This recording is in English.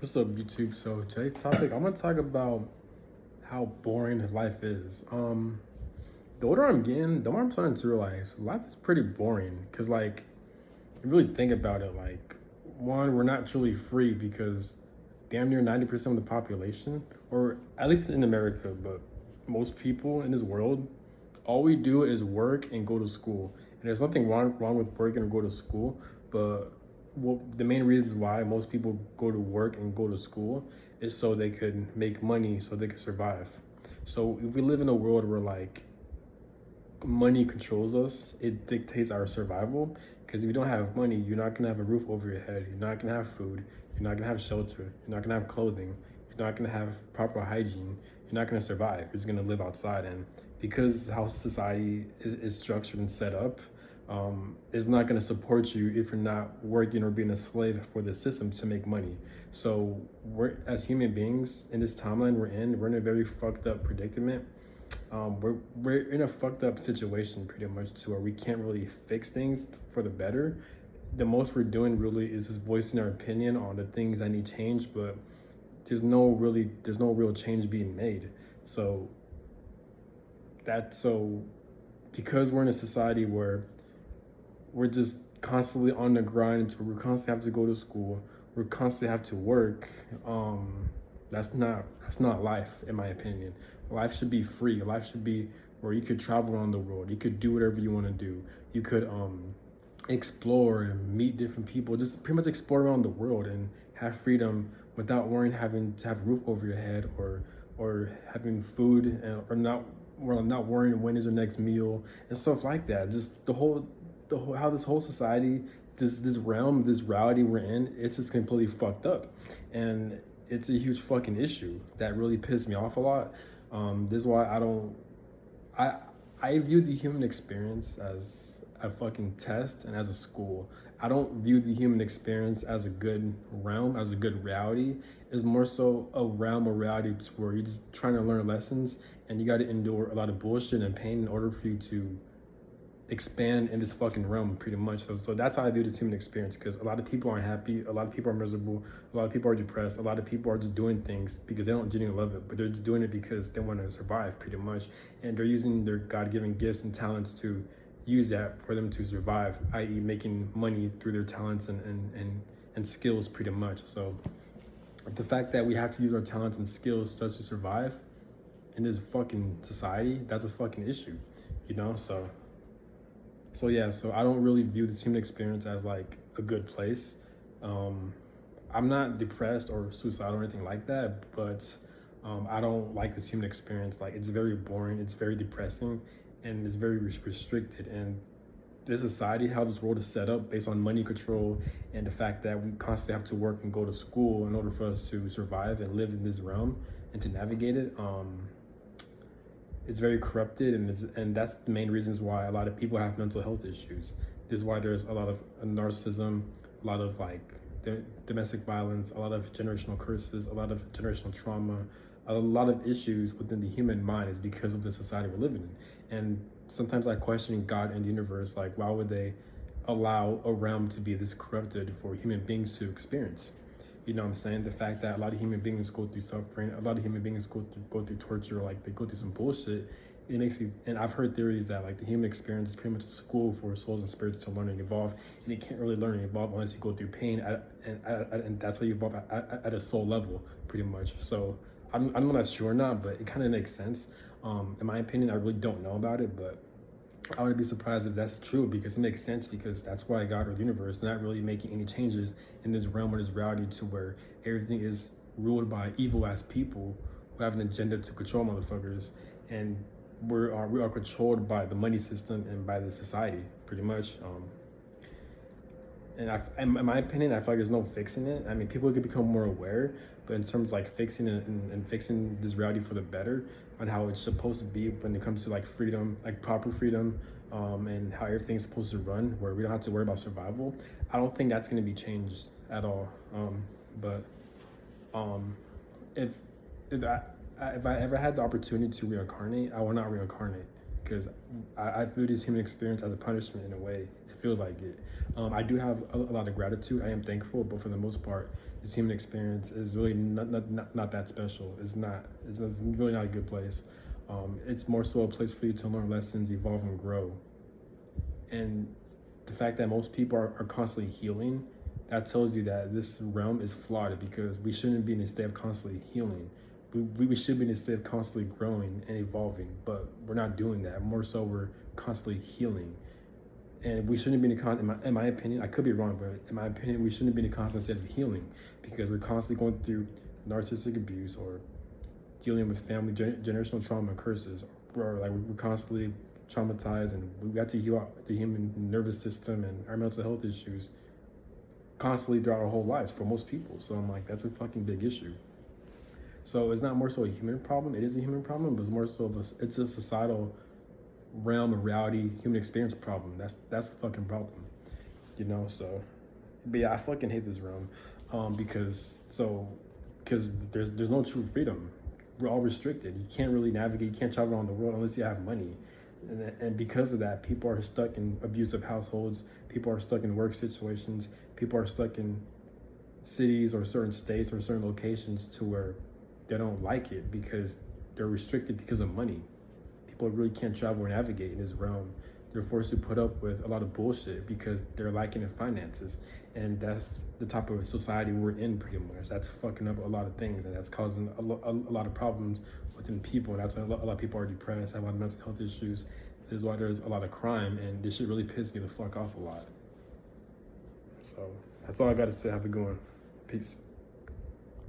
What's up, YouTube? So today's topic, I'm gonna talk about how boring life is. The older I'm getting, the more I'm starting to realize life is pretty boring. Cause like, you really think about it, like, one, we're not truly free because damn near 90% of the population, or at least in America, but most people in this world, all we do is work and go to school. And there's nothing wrong with working or go to school, but the main reasons why most people go to work and go to school is so they could make money, so they could survive. So if we live in a world where like money controls us, it dictates our survival. Because if you don't have money, you're not gonna have a roof over your head. You're not gonna have food. You're not gonna have shelter. You're not gonna have clothing. You're not gonna have proper hygiene. You're not gonna survive. You're just gonna live outside. And because how society is structured and set up, it's not gonna support you if you're not working or being a slave for the system to make money. So we're as human beings in this timeline we're in a very fucked up predicament. We're in a fucked up situation pretty much to where we can't really fix things for the better. The most we're doing really is just voicing our opinion on the things that need change, but there's no real change being made. So that so because we're in a society where we're just constantly on the grind, we constantly have to go to school, we constantly have to work. That's not life, in my opinion. Life should be free. Life should be where you could travel around the world. You could do whatever you want to do. You could explore and meet different people. Just pretty much explore around the world and have freedom without worrying having to have a roof over your head or having food or not worrying when is your next meal and stuff like that. Just the whole how this whole society, this realm, this reality we're in, it's just completely fucked up, and it's a huge fucking issue that really pissed me off a lot. This is why I I view the human experience as a fucking test and as a school. I don't view the human experience as a good realm, as a good reality. It's more so a realm of reality to where you're just trying to learn lessons and you got to endure a lot of bullshit and pain in order for you to expand in this fucking realm pretty much. So that's how I view this human experience, because a lot of people aren't happy, a lot of people are miserable, a lot of people are depressed, a lot of people are just doing things because they don't genuinely love it, but they're just doing it because they want to survive pretty much, and they're using their god-given gifts and talents to use that for them to survive, i.e. making money through their talents and skills pretty much. So the fact that we have to use our talents and skills just to survive in this fucking society, that's a fucking issue, you know. So yeah, so I don't really view this human experience as like a good place. I'm not depressed or suicidal or anything like that, but I don't like this human experience. Like, it's very boring, it's very depressing, and it's very restricted. And this society, how this world is set up based on money control and the fact that we constantly have to work and go to school in order for us to survive and live in this realm and to navigate it. It's very corrupted, and that's the main reasons why a lot of people have mental health issues. This is why there's a lot of narcissism, a lot of like domestic violence, a lot of generational curses, a lot of generational trauma, a lot of issues within the human mind is because of the society we're living in. And sometimes I question God and the universe, like, why would they allow a realm to be this corrupted for human beings to experience? You know what I'm saying? The fact that a lot of human beings go through suffering, a lot of human beings go through torture, like they go through some bullshit. It makes me, and I've heard theories that like the human experience is pretty much a school for souls and spirits to learn and evolve, and you can't really learn and evolve unless you go through pain, and that's how you evolve at a soul level, pretty much. So I'm not sure or not, but it kind of makes sense. In my opinion, I really don't know about it, but I wouldn't be surprised if that's true, because it makes sense, because that's why God or the universe is not really making any changes in this realm or this reality to where everything is ruled by evil ass people who have an agenda to control motherfuckers, and we are controlled by the money system and by the society pretty much. In my opinion, I feel like there's no fixing it. I mean, people could become more aware, but in terms of like fixing it and fixing this reality for the better on how it's supposed to be when it comes to like freedom, like proper freedom, and how everything's supposed to run, where we don't have to worry about survival, I don't think that's going to be changed at all. But if if I ever had the opportunity to reincarnate, I will not reincarnate, because I view this human experience as a punishment in a way. feels like it. I do have a lot of gratitude. I am thankful, but for the most part, this human experience is really not that special. It's really not a good place. It's more so a place for you to learn lessons, evolve, and grow. And the fact that most people are constantly healing, that tells you that this realm is flawed, because we shouldn't be in a state of constantly healing. We should be in a state of constantly growing and evolving, but we're not doing that. More so, we're constantly healing. And we shouldn't be in my opinion, I could be wrong, but in my opinion, we shouldn't be in a constant state of healing, because we're constantly going through narcissistic abuse, or dealing with family generational trauma and curses, or like we're constantly traumatized, and we got to heal out the human nervous system and our mental health issues constantly throughout our whole lives for most people. So I'm like, that's a fucking big issue. So it's not more so a human problem. It is a human problem, but it's more so it's a societal realm of reality, human experience problem. That's a fucking problem, you know. So, but yeah, I fucking hate this realm, because there's no true freedom. We're all restricted. You can't really navigate. You can't travel around the world unless you have money. And because of that, people are stuck in abusive households. People are stuck in work situations. People are stuck in cities or certain states or certain locations to where they don't like it, because they're restricted because of money. People really can't travel or navigate in this realm. They're forced to put up with a lot of bullshit because they're lacking in finances. And that's the type of society we're in, pretty much. That's fucking up a lot of things, and that's causing a lot of problems within people. And that's why a lot of people are depressed, have a lot of mental health issues. This is why there's a lot of crime, and this shit really pisses me the fuck off a lot. So that's all I gotta say. Have a good one. Peace.